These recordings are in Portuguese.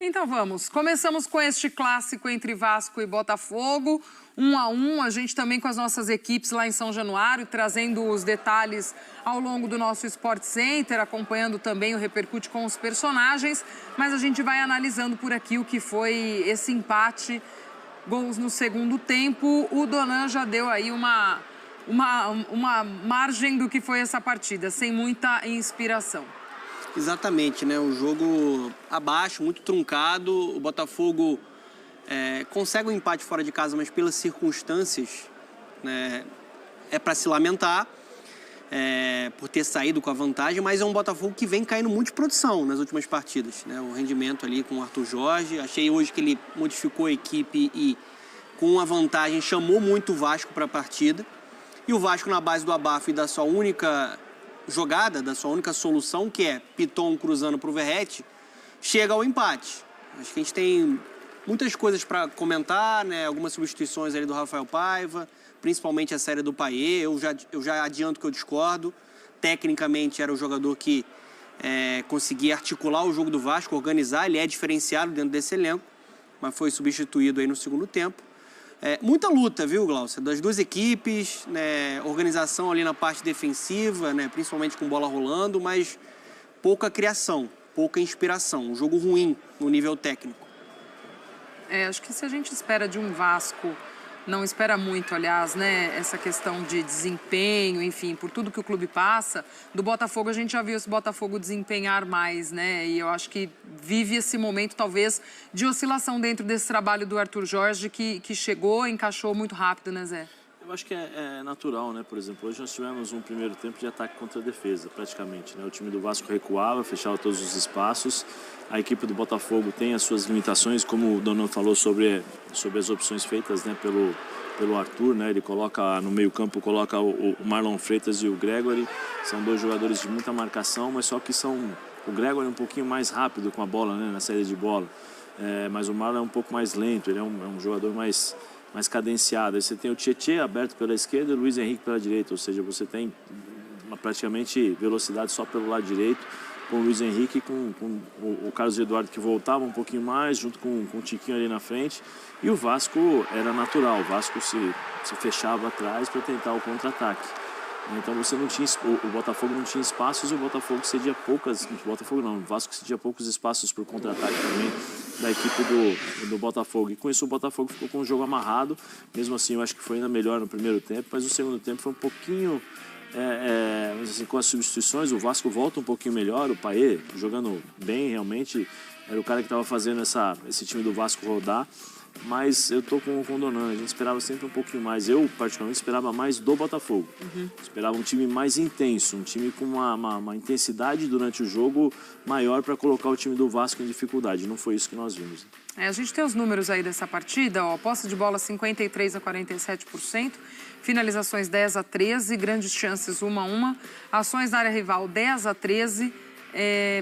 Então vamos, começamos com este clássico entre Vasco e Botafogo, 1-1, a gente também com as nossas equipes lá em São Januário, trazendo os detalhes ao longo do nosso Sport Center, acompanhando também o Repercute com os personagens, mas a gente vai analisando por aqui o que foi esse empate, gols no segundo tempo. O Donan já deu aí uma margem do que foi essa partida, sem muita inspiração. Exatamente, né? Um jogo abaixo, muito truncado. O Botafogo consegue um empate fora de casa, mas pelas circunstâncias, né, é para se lamentar por ter saído com a vantagem, mas é um Botafogo que vem caindo muito de produção nas últimas partidas, né? O rendimento ali com o Arthur Jorge, achei hoje que ele modificou a equipe e com a vantagem chamou muito o Vasco para a partida. E o Vasco, na base do abafo e da sua única jogada, da sua única solução, que é Piton cruzando para o Verratti, chega ao empate. Acho que a gente tem muitas coisas para comentar, né? Algumas substituições ali do Rafael Paiva, principalmente a série do Payet. Eu já adianto que eu discordo. Tecnicamente era o jogador que conseguia articular o jogo do Vasco, organizar, ele é diferenciado dentro desse elenco, mas foi substituído aí no segundo tempo. Muita luta, viu, Glaucia? Das duas equipes, né? Organização ali na parte defensiva, né? Principalmente com bola rolando, mas pouca criação, pouca inspiração. Um jogo ruim no nível técnico. Acho que se a gente espera de um Vasco, não espera muito, aliás, né? Essa questão de desempenho, enfim, por tudo que o clube passa, do Botafogo a gente já viu esse Botafogo desempenhar mais, né? E eu acho que vive esse momento, talvez, de oscilação dentro desse trabalho do Arthur Jorge, que chegou, encaixou muito rápido, né, Zé? Eu acho que é natural, né? Por exemplo, hoje nós tivemos um primeiro tempo de ataque contra a defesa, praticamente, né? O time do Vasco recuava, fechava todos os espaços. A equipe do Botafogo tem as suas limitações, como o Donan falou sobre as opções feitas, né, pelo Arthur, né? Ele coloca no meio-campo, coloca o Marlon Freitas e o Gregory. São dois jogadores de muita marcação, mas só que o Gregory é um pouquinho mais rápido com a bola, né, na saída de bola. Mas o Marlon é um pouco mais lento, ele é um jogador mais cadenciado. Aí você tem o Tietê aberto pela esquerda e o Luiz Henrique pela direita, ou seja, você tem praticamente velocidade só pelo lado direito, com o Luiz Henrique, com o Carlos Eduardo que voltava um pouquinho mais, junto com o Tiquinho ali na frente. E o Vasco era natural, o Vasco se fechava atrás para tentar o contra-ataque. Então você não tinha, o Botafogo não tinha espaços e o Botafogo cedia o Vasco cedia poucos espaços para o contra-ataque também da equipe do Botafogo. E com isso o Botafogo ficou com o jogo amarrado. Mesmo assim, eu acho que foi ainda melhor no primeiro tempo, mas o segundo tempo foi um pouquinho, assim, com as substituições, o Vasco volta um pouquinho melhor, o Payet jogando bem, realmente, era o cara que estava fazendo esse time do Vasco rodar. Mas eu tô com o Donan, a gente esperava sempre um pouquinho mais. Eu, particularmente, esperava mais do Botafogo. Esperava um time mais intenso, um time com uma intensidade durante o jogo maior para colocar o time do Vasco em dificuldade. Não foi isso que nós vimos. A gente tem os números aí dessa partida, ó, posse de bola 53% a 47%, finalizações 10 a 13, grandes chances 1-1, ações na área rival 10 a 13,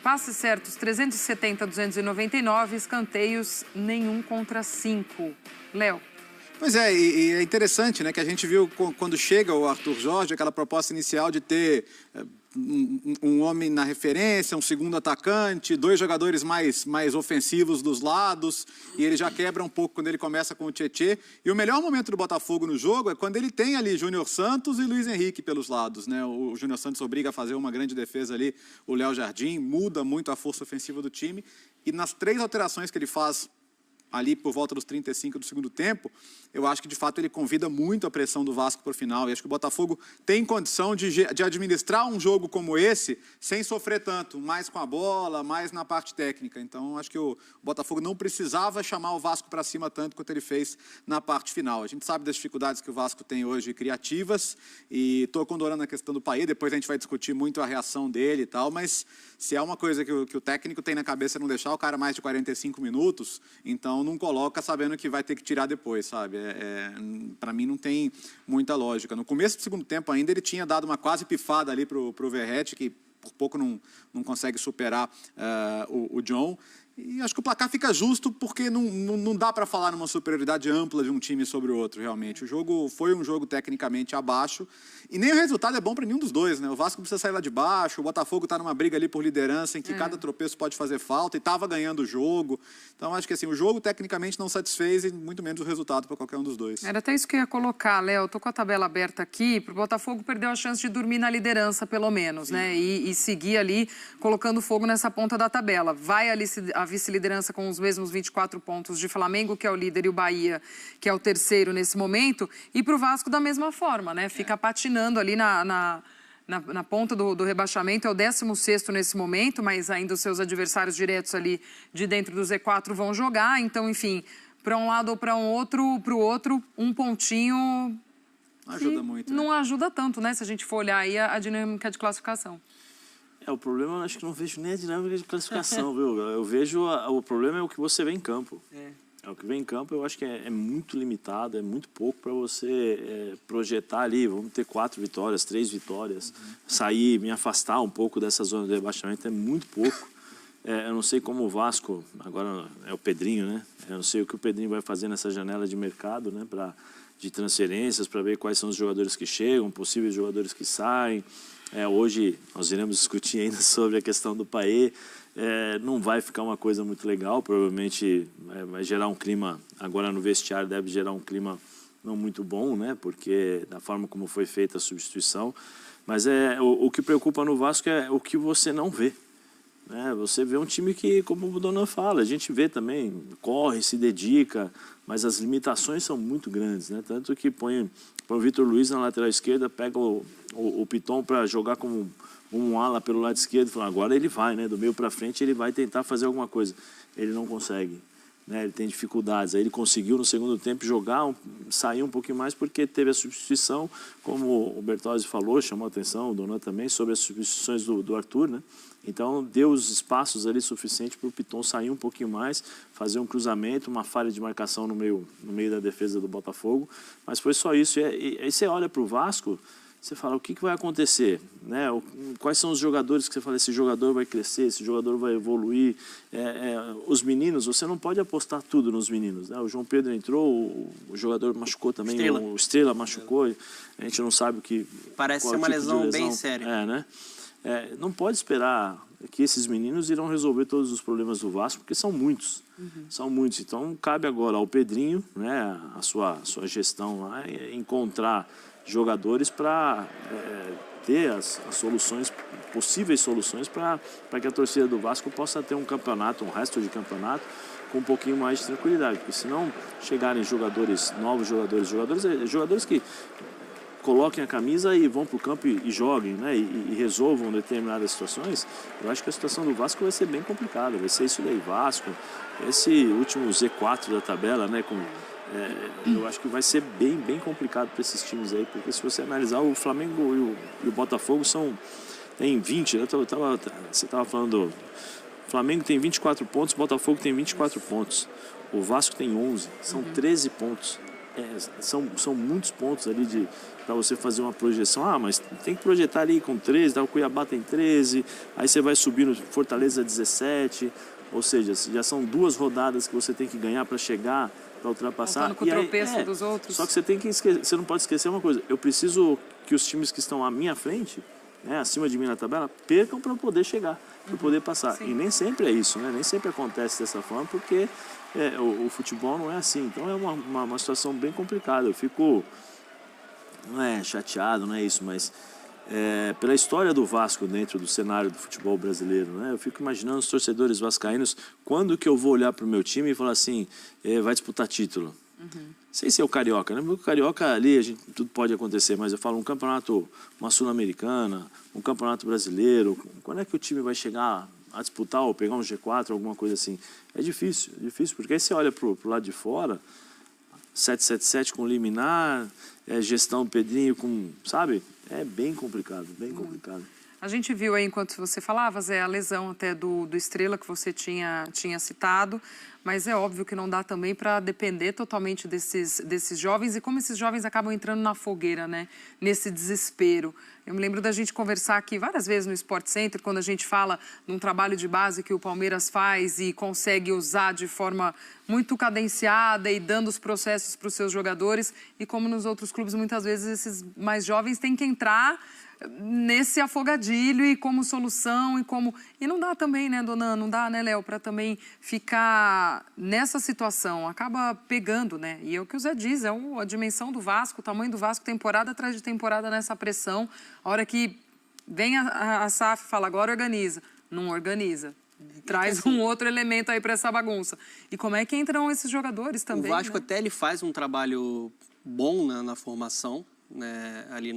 passes certos 370 a 299, escanteios nenhum contra 5. Léo. Pois é, e é interessante, né, que a gente viu quando chega o Arthur Jorge, aquela proposta inicial de ter um homem na referência, um segundo atacante, dois jogadores mais ofensivos dos lados, e ele já quebra um pouco quando ele começa com o Tietê. E o melhor momento do Botafogo no jogo é quando ele tem ali Júnior Santos e Luiz Henrique pelos lados, né? O Júnior Santos obriga a fazer uma grande defesa ali, o Léo Jardim, muda muito a força ofensiva do time, e nas 3 alterações que ele faz ali por volta dos 35 do segundo tempo, eu acho que de fato ele convida muito a pressão do Vasco para o final, e acho que o Botafogo tem condição de administrar um jogo como esse sem sofrer tanto, mais com a bola, mais na parte técnica. Então acho que o Botafogo não precisava chamar o Vasco para cima tanto quanto ele fez na parte final. A gente sabe das dificuldades que o Vasco tem hoje criativas, e estou condorando a questão do Payet, depois a gente vai discutir muito a reação dele e tal, mas se é uma coisa que o técnico tem na cabeça não deixar o cara mais de 45 minutos, então não coloca sabendo que vai ter que tirar depois, sabe? Para mim não tem muita lógica. No começo do segundo tempo ainda ele tinha dado uma quase pifada ali pro Verratti, que por pouco não consegue superar o John. E acho que o placar fica justo porque não dá para falar numa superioridade ampla de um time sobre o outro, realmente. O jogo foi um jogo tecnicamente abaixo e nem o resultado é bom para nenhum dos dois, né? O Vasco precisa sair lá de baixo, o Botafogo está numa briga ali por liderança em que cada tropeço pode fazer falta e estava ganhando o jogo. Então, acho que assim, o jogo tecnicamente não satisfez e muito menos o resultado para qualquer um dos dois. Era até isso que eu ia colocar, Léo. Estou com a tabela aberta aqui. Para o Botafogo perdeu a chance de dormir na liderança, pelo menos, né? E seguir ali colocando fogo nessa ponta da tabela. Vai ali a vice-liderança com os mesmos 24 pontos de Flamengo, que é o líder, e o Bahia, que é o terceiro nesse momento. E para o Vasco da mesma forma, né? Fica patinando ali na ponta do rebaixamento, é o 16º nesse momento, mas ainda os seus adversários diretos ali de dentro do Z4 vão jogar. Então, enfim, para um lado ou para o outro, um pontinho... Ajuda muito. Não ajuda tanto, né? Se a gente for olhar aí a dinâmica de classificação. O problema, eu acho que não vejo nem a dinâmica de classificação, viu? Eu vejo, o problema é o que você vê em campo. O que vem em campo, eu acho que é muito limitado, é muito pouco para você projetar ali, vamos ter 4 vitórias, 3 vitórias, sair, me afastar um pouco dessa zona de rebaixamento, é muito pouco. Eu não sei como o Vasco, agora é o Pedrinho, né? Eu não sei o que o Pedrinho vai fazer nessa janela de mercado, né? De transferências, para ver quais são os jogadores que chegam, possíveis jogadores que saem. Hoje nós iremos discutir ainda sobre a questão do Paê. Não vai ficar uma coisa muito legal, provavelmente vai gerar um clima, agora no vestiário deve gerar um clima não muito bom, né? Porque da forma como foi feita a substituição. Mas o que preocupa no Vasco é o que você não vê. Você vê um time que, como o Donan fala, a gente vê também, corre, se dedica, mas as limitações são muito grandes, né? Tanto que põe o Vitor Luiz na lateral esquerda, pega o Piton para jogar como um ala pelo lado esquerdo, fala, agora ele vai, né? Do meio para frente ele vai tentar fazer alguma coisa. Ele não consegue, né? Ele tem dificuldades. Aí ele conseguiu no segundo tempo jogar, sair um pouquinho mais porque teve a substituição, como o Bertozzi falou, chamou a atenção, o Donan também, sobre as substituições do Arthur, né? Então, deu os espaços ali suficientes para o Piton sair um pouquinho mais, fazer um cruzamento, uma falha de marcação no meio da defesa do Botafogo. Mas foi só isso. E aí você olha para o Vasco, você fala, o que vai acontecer? Né? Quais são os jogadores que você fala, esse jogador vai crescer, esse jogador vai evoluir? Os meninos, você não pode apostar tudo nos meninos. Né? O João Pedro entrou, o jogador machucou também, o Estrela machucou, a gente não sabe o que... Parece ser uma lesão bem séria. Né? Não pode esperar que esses meninos irão resolver todos os problemas do Vasco, porque são muitos. São muitos. Então, cabe agora ao Pedrinho, né, a sua gestão lá, encontrar jogadores para ter as soluções, possíveis soluções para que a torcida do Vasco possa ter um campeonato, um resto de campeonato, com um pouquinho mais de tranquilidade. Porque senão chegarem jogadores, novos jogadores que coloquem a camisa e vão para o campo e joguem, né? E resolvam determinadas situações, eu acho que a situação do Vasco vai ser bem complicada. Vai ser isso daí, Vasco, esse último Z4 da tabela, né? Eu acho que vai ser bem complicado para esses times aí, porque se você analisar, o Flamengo e o Botafogo tem 20, né? Você estava falando, o Flamengo tem 24 pontos, o Botafogo tem 24 pontos, o Vasco tem 11, são 13 pontos. São muitos pontos ali para você fazer uma projeção. Mas tem que projetar ali com 13, o Cuiabá tem 13, aí você vai subindo Fortaleza 17, ou seja, já são 2 rodadas que você tem que ganhar para chegar, para ultrapassar. Contando com o tropeço dos outros. Só que você não pode esquecer uma coisa, eu preciso que os times que estão à minha frente, né, acima de mim na tabela, percam para poder chegar, para poder passar. Sim. E nem sempre é isso, né? Nem sempre acontece dessa forma, porque o futebol não é assim. Então é uma situação bem complicada. Eu fico, não é chateado, não é isso, mas pela história do Vasco dentro do cenário do futebol brasileiro, né? Eu fico imaginando os torcedores vascaínos, quando que eu vou olhar para o meu time e falar assim, vai disputar título. Sem ser o Carioca, né? Porque o Carioca ali, tudo pode acontecer, mas eu falo um campeonato, uma Sul-Americana, um campeonato brasileiro, quando é que o time vai chegar a disputar ou pegar um G4, alguma coisa assim? É difícil, porque aí você olha pro lado de fora, 777 com liminar, gestão do Pedrinho com, sabe? É bem complicado, bem complicado. A gente viu aí, enquanto você falava, Zé, a lesão até do Estrela que você tinha citado, mas é óbvio que não dá também para depender totalmente desses jovens e como esses jovens acabam entrando na fogueira, né? Nesse desespero. Eu me lembro da gente conversar aqui várias vezes no Sport Center, quando a gente fala num trabalho de base que o Palmeiras faz e consegue usar de forma muito cadenciada e dando os processos para os seus jogadores, e como nos outros clubes, muitas vezes, esses mais jovens têm que entrar nesse afogadilho e como solução e não dá também, né, dona, não dá, né, Léo, para também ficar nessa situação, acaba pegando, né, e é o que o Zé diz, a dimensão do Vasco, o tamanho do Vasco, temporada atrás de temporada nessa pressão, a hora que vem a SAF e fala, agora organiza, não organiza. Traz um outro elemento aí para essa bagunça. E como é que entram esses jogadores também? O Vasco, né? até ele faz um trabalho bom na formação, né, ali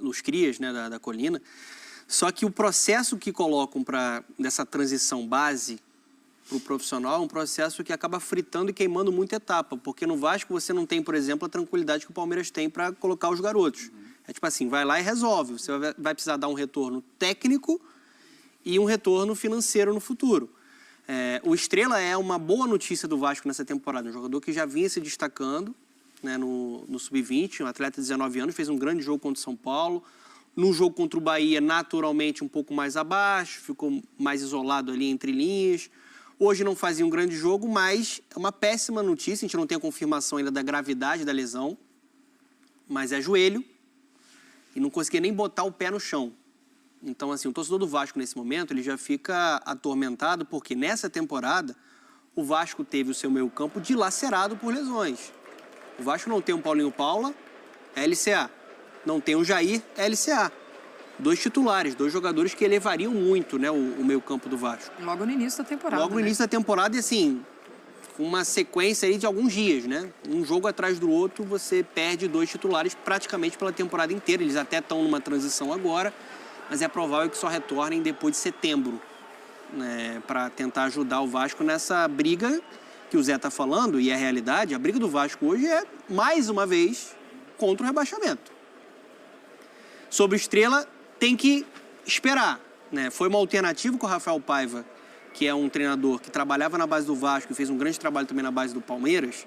nos crias, né, da Colina. Só que o processo que colocam dessa transição base para o profissional é um processo que acaba fritando e queimando muita etapa. Porque no Vasco você não tem, por exemplo, a tranquilidade que o Palmeiras tem para colocar os garotos. É tipo assim, vai lá e resolve. Você vai precisar dar um retorno técnico e um retorno financeiro no futuro. O Estrela é uma boa notícia do Vasco nessa temporada. Um jogador que já vinha se destacando, né, no Sub-20, um atleta de 19 anos, fez um grande jogo contra o São Paulo. No jogo contra o Bahia, naturalmente um pouco mais abaixo, ficou mais isolado ali entre linhas. Hoje não fazia um grande jogo, mas é uma péssima notícia. A gente não tem a confirmação ainda da gravidade da lesão, mas é joelho e não conseguia nem botar o pé no chão. Então, assim, o torcedor do Vasco, nesse momento, ele já fica atormentado, porque nessa temporada o Vasco teve o seu meio-campo dilacerado por lesões. O Vasco não tem um Paulinho Paula, LCA. Não tem um Jair, LCA. 2 titulares, 2 jogadores que elevariam muito, né, o meio-campo do Vasco. Logo no início da temporada. Logo no início da temporada e, assim, com uma sequência aí de alguns dias, né? Um jogo atrás do outro, você perde 2 titulares praticamente pela temporada inteira. Eles até estão numa transição agora, mas é provável que só retornem depois de setembro, né, para tentar ajudar o Vasco nessa briga que o Zé está falando, e é a realidade. A briga do Vasco hoje é, mais uma vez, contra o rebaixamento. Sobre o Estrela, tem que esperar, né? Foi uma alternativa com o Rafael Paiva, que é um treinador que trabalhava na base do Vasco e fez um grande trabalho também na base do Palmeiras.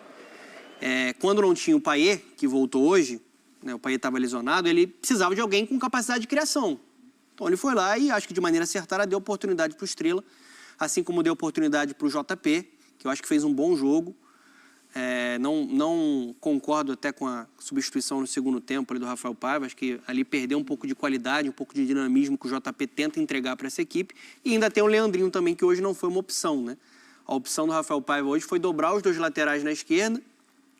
Quando não tinha o Payet, que voltou hoje, né, o Payet estava lesionado, ele precisava de alguém com capacidade de criação. Então ele foi lá e, acho que de maneira acertada, deu oportunidade para o Estrela, assim como deu oportunidade para o JP, que eu acho que fez um bom jogo. Não concordo até com a substituição no segundo tempo ali do Rafael Paiva. Acho que ali perdeu um pouco de qualidade, um pouco de dinamismo que o JP tenta entregar para essa equipe. E ainda tem o Leandrinho também, que hoje não foi uma opção, né? A opção do Rafael Paiva hoje foi dobrar os 2 laterais na esquerda,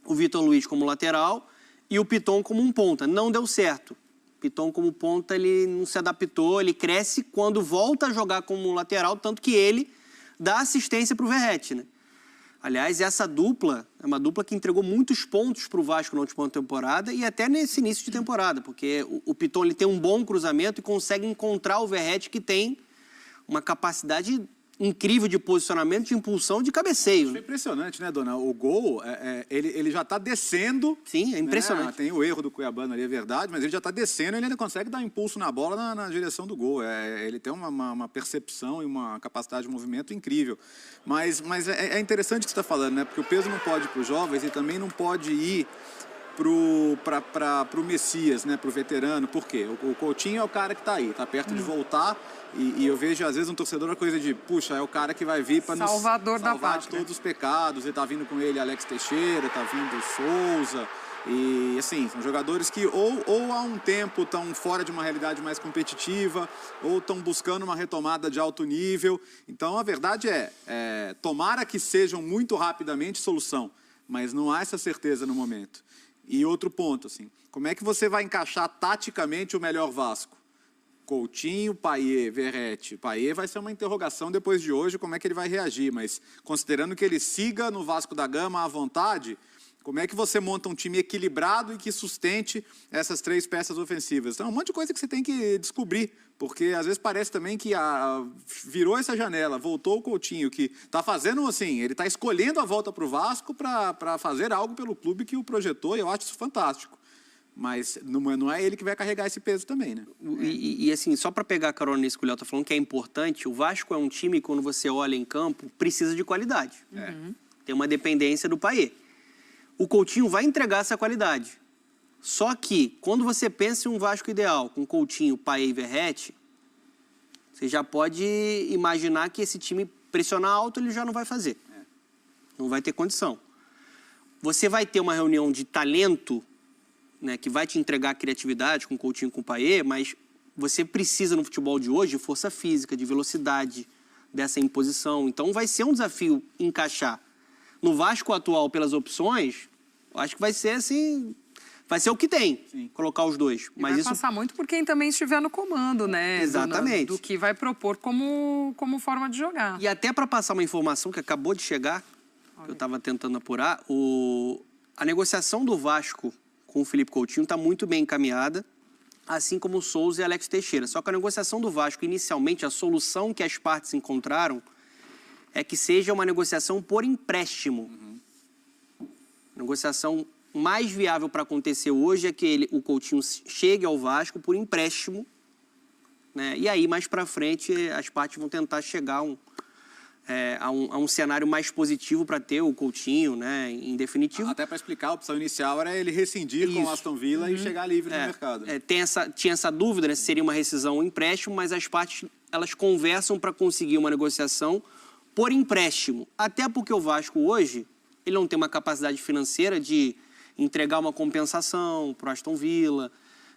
o Vitor Luiz como lateral e o Piton como um ponta. Não deu certo. O Piton como ponta, ele não se adaptou, ele cresce quando volta a jogar como lateral, tanto que ele dá assistência para o Verratti, né? Aliás, essa dupla é uma dupla que entregou muitos pontos para o Vasco na última temporada e até nesse início de temporada, porque o Piton ele tem um bom cruzamento e consegue encontrar o Verratti, que tem uma capacidade incrível de posicionamento, de impulsão, de cabeceio. É impressionante, né, dona? O gol, ele já está descendo. Sim, é impressionante. Né? Tem o erro do Cuiabano ali, é verdade, mas ele já está descendo e ele ainda consegue dar impulso na bola na direção do gol. Ele tem uma percepção e uma capacidade de movimento incrível. Mas é interessante o que você está falando, né? Porque o peso não pode ir para os jovens e também não pode ir para o Messias, né? Para o veterano. Por quê? O Coutinho é o cara que está aí, está perto de voltar. E eu vejo, às vezes, um torcedor a coisa de, puxa, é o cara que vai vir para nos salvar de todos os pecados. E tá vindo com ele Alex Teixeira, tá vindo Souza. E, assim, são jogadores que ou há um tempo estão fora de uma realidade mais competitiva, ou estão buscando uma retomada de alto nível. Então, a verdade tomara que sejam muito rapidamente solução, mas não há essa certeza no momento. E outro ponto, assim, como é que você vai encaixar taticamente o melhor Vasco? Coutinho, Payet, Verratti. Payet vai ser uma interrogação depois de hoje, como é que ele vai reagir, mas considerando que ele siga no Vasco da Gama à vontade, como é que você monta um time equilibrado e que sustente essas 3 peças ofensivas? Então, é um monte de coisa que você tem que descobrir, porque às vezes parece também que virou essa janela, voltou o Coutinho, que está fazendo assim, ele está escolhendo a volta para o Vasco para fazer algo pelo clube que o projetou, e eu acho isso fantástico. Mas não é ele que vai carregar esse peso também, né? E assim, só para pegar a carona nisso que o Léo tá falando, que é importante, o Vasco é um time que, quando você olha em campo, precisa de qualidade. Tem uma dependência do Payet. O Coutinho vai entregar essa qualidade. Só que, quando você pensa em um Vasco ideal, com Coutinho, Payet e Verratti, você já pode imaginar que esse time pressionar alto ele já não vai fazer. Não vai ter condição. Você vai ter uma reunião de talento, né, que vai te entregar a criatividade com Coutinho e com Payet, mas você precisa no futebol de hoje de força física, de velocidade, dessa imposição. Então vai ser um desafio encaixar. No Vasco atual, pelas opções, eu acho que vai ser assim, vai ser o que tem, colocar os dois. Mas vai passar muito por quem também estiver no comando, né? Exatamente. Do que vai propor como forma de jogar. E até para passar uma informação que acabou de chegar, que eu estava tentando apurar, a negociação do Vasco com o Felipe Coutinho está muito bem encaminhada, assim como o Souza e Alex Teixeira. Só que a negociação do Vasco, inicialmente, a solução que as partes encontraram é que seja uma negociação por empréstimo. A negociação mais viável para acontecer hoje é que o Coutinho chegue ao Vasco por empréstimo, né? E aí, mais para frente, as partes vão tentar chegar a um cenário mais positivo para ter o Coutinho, né, em definitivo. Até para explicar, a opção inicial era ele rescindir com o Aston Villa e chegar livre no mercado. Tinha essa dúvida, né, se seria uma rescisão ou um empréstimo, mas as partes elas conversam para conseguir uma negociação por empréstimo. Até porque o Vasco hoje ele não tem uma capacidade financeira de entregar uma compensação para o Aston Villa.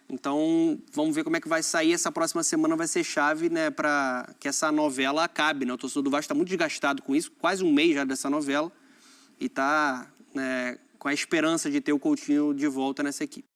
Então, vamos ver como é que vai sair. Essa próxima semana vai ser chave, né, para que essa novela acabe, né? O torcedor do Vasco está muito desgastado com isso, quase um mês já dessa novela, e está, né, com a esperança de ter o Coutinho de volta nessa equipe.